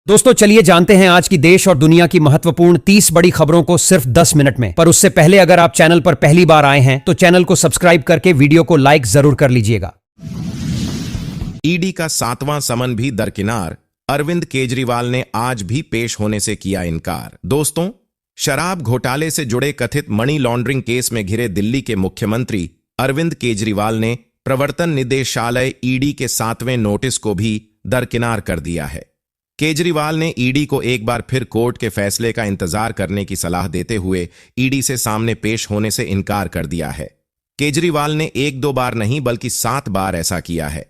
दोस्तों चलिए जानते हैं आज की देश और दुनिया की महत्वपूर्ण 30 बड़ी खबरों को सिर्फ 10 मिनट में। पर उससे पहले अगर आप चैनल पर पहली बार आए हैं तो चैनल को सब्सक्राइब करके वीडियो को लाइक जरूर कर लीजिएगा। ईडी का 7वां समन भी दरकिनार, अरविंद केजरीवाल ने आज भी पेश होने से किया इनकार। दोस्तों, शराब घोटाले से जुड़े कथित मनी लॉन्ड्रिंग केस में घिरे दिल्ली के मुख्यमंत्री अरविंद केजरीवाल ने प्रवर्तन निदेशालय ईडी के 7वें नोटिस को भी दरकिनार कर दिया है। केजरीवाल ने ईडी को एक बार फिर कोर्ट के फैसले का इंतजार करने की सलाह देते हुए ईडी से सामने पेश होने से इनकार कर दिया है। केजरीवाल ने एक दो बार नहीं बल्कि 7 बार ऐसा किया है।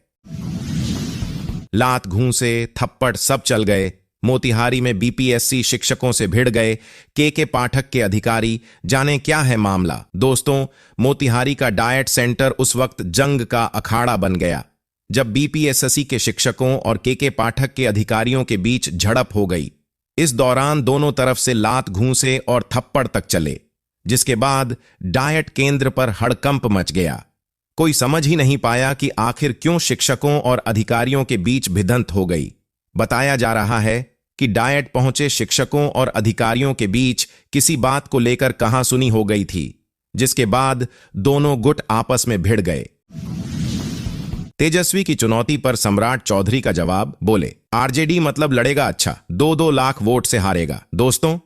लात घूंसे थप्पड़ सब चल गए। मोतिहारी में बीपीएससी शिक्षकों से भिड़ गए के पाठक के अधिकारी, जाने क्या है मामला। दोस्तों, मोतिहारी का डाइट सेंटर उस वक्त जंग का अखाड़ा बन गया जब बीपीएससी के शिक्षकों और के पाठक के अधिकारियों के बीच झड़प हो गई। इस दौरान दोनों तरफ से लात घूंसे और थप्पड़ तक चले, जिसके बाद डाइट केंद्र पर हड़कंप मच गया। कोई समझ ही नहीं पाया कि आखिर क्यों शिक्षकों और अधिकारियों के बीच भिड़ंत हो गई। बताया जा रहा है कि डाइट पहुंचे शिक्षकों और अधिकारियों के बीच किसी बात को लेकर कहासुनी हो गई थी, जिसके बाद दोनों गुट आपस में भिड़ गए। तेजस्वी की चुनौती पर सम्राट चौधरी का जवाब, बोले आरजेडी मतलब लड़ेगा अच्छा, 2-2 लाख वोट से हारेगा। दोस्तों,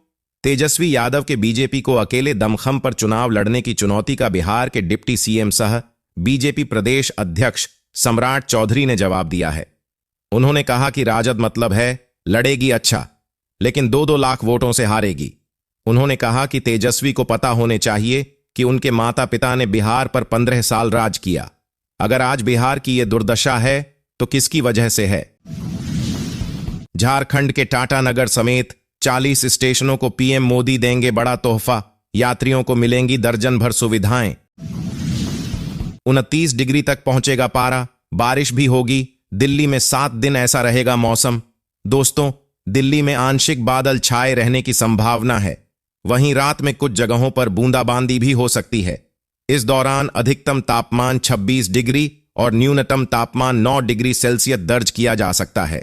तेजस्वी यादव के बीजेपी को अकेले दमखम पर चुनाव लड़ने की चुनौती का बिहार के डिप्टी सीएम सह बीजेपी प्रदेश अध्यक्ष सम्राट चौधरी ने जवाब दिया है। उन्होंने कहा कि राजद मतलब है लड़ेगी अच्छा, लेकिन 2-2 लाख वोटों से हारेगी। उन्होंने कहा कि तेजस्वी को पता होने चाहिए कि उनके माता पिता ने बिहार पर 15 साल राज किया। अगर आज बिहार की यह दुर्दशा है तो किसकी वजह से है। झारखंड के टाटानगर समेत 40 स्टेशनों को पीएम मोदी देंगे बड़ा तोहफा, यात्रियों को मिलेंगी दर्जन भर सुविधाएं। 29 डिग्री तक पहुंचेगा पारा, बारिश भी होगी। दिल्ली में 7 दिन ऐसा रहेगा मौसम। दोस्तों, दिल्ली में आंशिक बादल छाए रहने की संभावना है, वहीं रात में कुछ जगहों पर बूंदाबांदी भी हो सकती है। इस दौरान अधिकतम तापमान 26 डिग्री और न्यूनतम तापमान 9 डिग्री सेल्सियस दर्ज किया जा सकता है।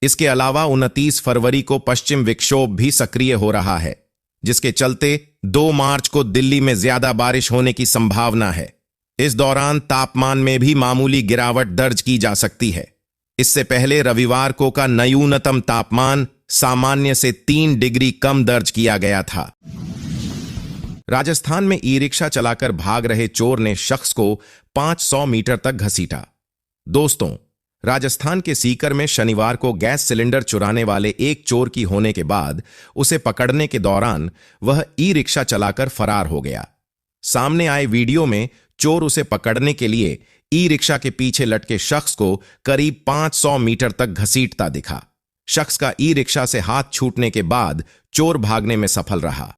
इसके अलावा 29 फरवरी को पश्चिम विक्षोभ भी सक्रिय हो रहा है, जिसके चलते 2 मार्च को दिल्ली में ज्यादा बारिश होने की संभावना है। इस दौरान तापमान में भी मामूली गिरावट दर्ज की जा सकती है। इससे पहले रविवार को का न्यूनतम तापमान सामान्य से 3 डिग्री कम दर्ज किया गया था। राजस्थान में ई रिक्शा चलाकर भाग रहे चोर ने शख्स को 500 मीटर तक घसीटा। दोस्तों, राजस्थान के सीकर में शनिवार को गैस सिलेंडर चुराने वाले एक चोर की होने के बाद उसे पकड़ने के दौरान वह ई रिक्शा चलाकर फरार हो गया। सामने आए वीडियो में चोर उसे पकड़ने के लिए ई रिक्शा के पीछे लटके शख्स को करीब 500 मीटर तक घसीटता दिखा। शख्स का ई रिक्शा से हाथ छूटने के बाद चोर भागने में सफल रहा।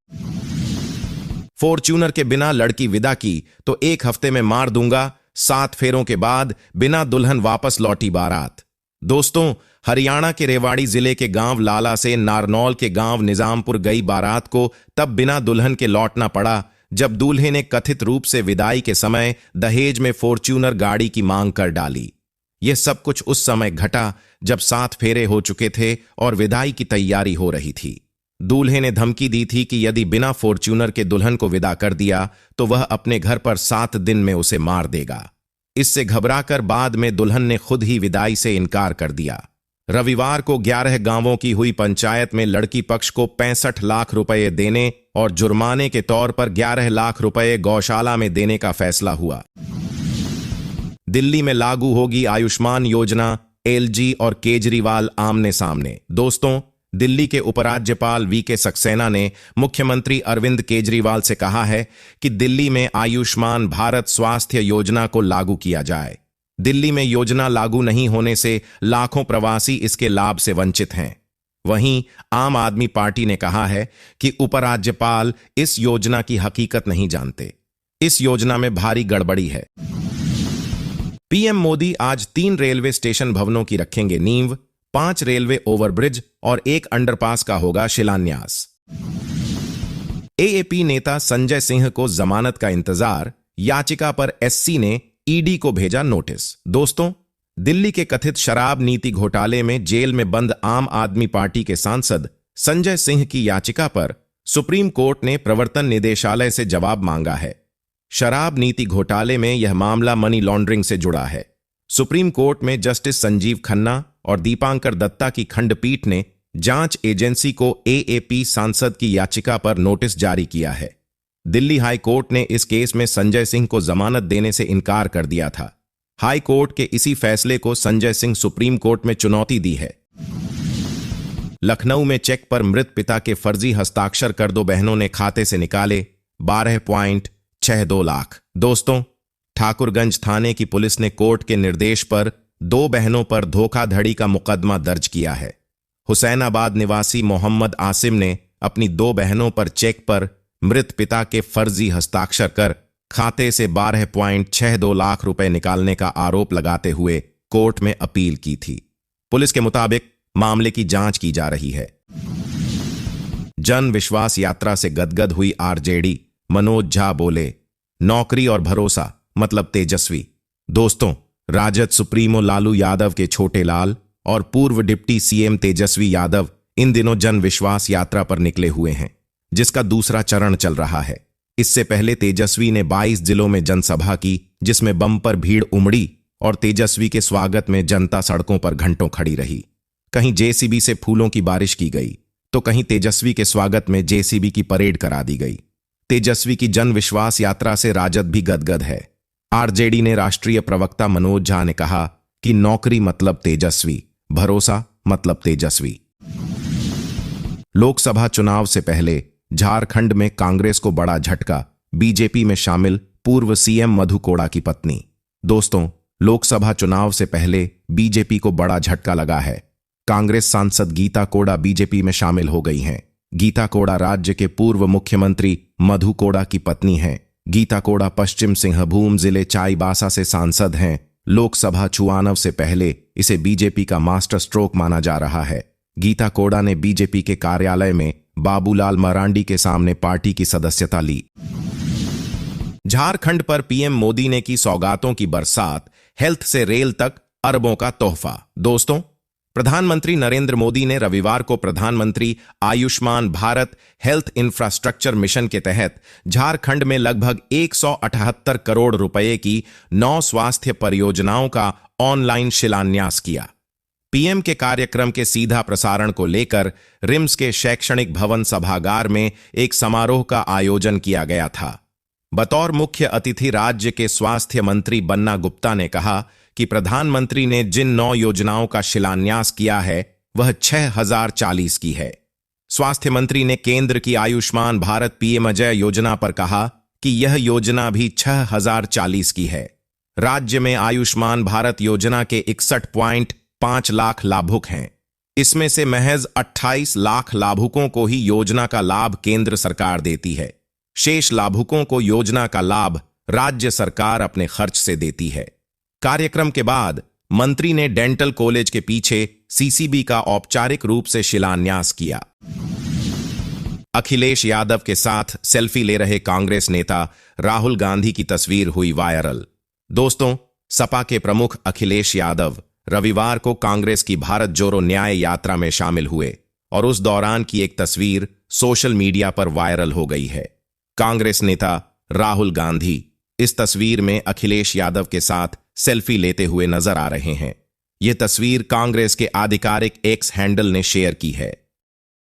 फॉर्च्यूनर के बिना लड़की विदा की तो 1 हफ्ते में मार दूंगा, 7 फेरों के बाद बिना दुल्हन वापस लौटी बारात। दोस्तों, हरियाणा के रेवाड़ी जिले के गांव लाला से नारनौल के गांव निजामपुर गई बारात को तब बिना दुल्हन के लौटना पड़ा जब दूल्हे ने कथित रूप से विदाई के समय दहेज में फॉर्च्यूनर गाड़ी की मांग कर डाली। यह सब कुछ उस समय घटा जब 7 फेरे हो चुके थे और विदाई की तैयारी हो रही थी। दूल्हे ने धमकी दी थी कि यदि बिना फॉर्च्यूनर के दुल्हन को विदा कर दिया तो वह अपने घर पर 7 दिन में उसे मार देगा। इससे घबराकर बाद में दुल्हन ने खुद ही विदाई से इनकार कर दिया। रविवार को 11 गांवों की हुई पंचायत में लड़की पक्ष को 65 लाख रुपए देने और जुर्माने के तौर पर 11 लाख रुपए गौशाला में देने का फैसला हुआ। दिल्ली में लागू होगी आयुष्मान योजना, एलजी और केजरीवाल आमने सामने। दोस्तों, दिल्ली के उपराज्यपाल वीके सक्सेना ने मुख्यमंत्री अरविंद केजरीवाल से कहा है कि दिल्ली में आयुष्मान भारत स्वास्थ्य योजना को लागू किया जाए। दिल्ली में योजना लागू नहीं होने से लाखों प्रवासी इसके लाभ से वंचित हैं। वहीं आम आदमी पार्टी ने कहा है कि उपराज्यपाल इस योजना की हकीकत नहीं जानते। इस योजना में भारी गड़बड़ी है। पीएम मोदी आज 3 रेलवे स्टेशन भवनों की रखेंगे नींव, 5 रेलवे ओवरब्रिज और 1 अंडरपास का होगा शिलान्यास। एएपी नेता संजय सिंह को जमानत का इंतजार, याचिका पर एससी ने ईडी को भेजा नोटिस। दोस्तों, दिल्ली के कथित शराब नीति घोटाले में जेल में बंद आम आदमी पार्टी के सांसद संजय सिंह की याचिका पर सुप्रीम कोर्ट ने प्रवर्तन निदेशालय से जवाब मांगा है। शराब नीति घोटाले में यह मामला मनी लॉन्ड्रिंग से जुड़ा है। सुप्रीम कोर्ट में जस्टिस संजीव खन्ना और दीपांकर दत्ता की खंडपीठ ने जांच एजेंसी को एएपी सांसद की याचिका पर नोटिस जारी किया है। दिल्ली हाई कोर्ट ने इस केस में संजय सिंह को जमानत देने से इनकार कर दिया था। हाई कोर्ट के इसी फैसले को संजय सिंह सुप्रीम कोर्ट में चुनौती दी है। लखनऊ में चेक पर मृत पिता के फर्जी हस्ताक्षर कर दो बहनों ने खाते से निकाले 12.62 लाख। दोस्तों, ठाकुरगंज थाने की पुलिस ने कोर्ट के निर्देश पर 2 बहनों पर धोखाधड़ी का मुकदमा दर्ज किया है। हुसैनाबाद निवासी मोहम्मद आसिम ने अपनी 2 बहनों पर चेक पर मृत पिता के फर्जी हस्ताक्षर कर खाते से 12.62 लाख रुपए निकालने का आरोप लगाते हुए कोर्ट में अपील की थी। पुलिस के मुताबिक मामले की जांच की जा रही है। जन विश्वास यात्रा से गदगद हुई आरजेडी, मनोज झा बोले, नौकरी और भरोसा मतलब तेजस्वी। दोस्तों, राजद सुप्रीमो लालू यादव के छोटे लाल और पूर्व डिप्टी सीएम तेजस्वी यादव इन दिनों जन विश्वास यात्रा पर निकले हुए हैं, जिसका दूसरा चरण चल रहा है। इससे पहले तेजस्वी ने 22 जिलों में जनसभा की, जिसमें बम्पर भीड़ उमड़ी और तेजस्वी के स्वागत में जनता सड़कों पर घंटों खड़ी रही। कहीं जेसीबी से फूलों की बारिश की गई तो कहीं तेजस्वी के स्वागत में जेसीबी की परेड करा दी गई। तेजस्वी की जन विश्वास यात्रा से राजद भी गदगद है। आरजेडी ने राष्ट्रीय प्रवक्ता मनोज झा ने कहा कि नौकरी मतलब तेजस्वी, भरोसा मतलब तेजस्वी। लोकसभा चुनाव से पहले झारखंड में कांग्रेस को बड़ा झटका, बीजेपी में शामिल पूर्व सीएम मधु कोड़ा की पत्नी। दोस्तों, लोकसभा चुनाव से पहले बीजेपी को बड़ा झटका लगा है। कांग्रेस सांसद गीता कोड़ा बीजेपी में शामिल हो गई हैं। गीता कोड़ा राज्य के पूर्व मुख्यमंत्री मधु कोड़ा की पत्नी हैं। गीता कोड़ा पश्चिम सिंहभूम जिले चाईबासा से सांसद हैं। लोकसभा चुनाव से पहले इसे बीजेपी का मास्टर स्ट्रोक माना जा रहा है। गीता कोड़ा ने बीजेपी के कार्यालय में बाबूलाल मरांडी के सामने पार्टी की सदस्यता ली। झारखंड पर पीएम मोदी ने की सौगातों की बरसात, हेल्थ से रेल तक अरबों का तोहफा। दोस्तों, प्रधानमंत्री नरेंद्र मोदी ने रविवार को प्रधानमंत्री Ayushman Bharat health infrastructure mission के तहत झारखंड में लगभग 178 करोड़ रुपए की 9 स्वास्थ्य परियोजनाओं का ऑनलाइन शिलान्यास किया। पीएम के कार्यक्रम के सीधा प्रसारण को लेकर रिम्स के शैक्षणिक भवन सभागार में एक समारोह का आयोजन किया गया था। बतौर मुख्य अतिथि राज्य के स्वास्थ्य मंत्री बन्ना गुप्ता ने कहा कि प्रधानमंत्री ने जिन 9 योजनाओं का शिलान्यास किया है वह 6040 की है। स्वास्थ्य मंत्री ने केंद्र की आयुष्मान भारत पीएम अजय योजना पर कहा कि यह योजना भी 6040 की है। राज्य में आयुष्मान भारत योजना के 61.5 लाख लाभुक हैं। इसमें से महज 28 लाख लाभुकों को ही योजना का लाभ केंद्र सरकार देती है। शेष लाभुकों को योजना का लाभ राज्य सरकार अपने खर्च से देती है। कार्यक्रम के बाद मंत्री ने डेंटल कॉलेज के पीछे सीसीबी का औपचारिक रूप से शिलान्यास किया। अखिलेश यादव के साथ सेल्फी ले रहे कांग्रेस नेता राहुल गांधी की तस्वीर हुई वायरल। दोस्तों, सपा के प्रमुख अखिलेश यादव रविवार को कांग्रेस की भारत जोड़ो न्याय यात्रा में शामिल हुए और उस दौरान की एक तस्वीर सोशल मीडिया पर वायरल हो गई है। कांग्रेस नेता राहुल गांधी इस तस्वीर में अखिलेश यादव के साथ सेल्फी लेते हुए नजर आ रहे हैं। यह तस्वीर कांग्रेस के आधिकारिक एक्स हैंडल ने शेयर की है।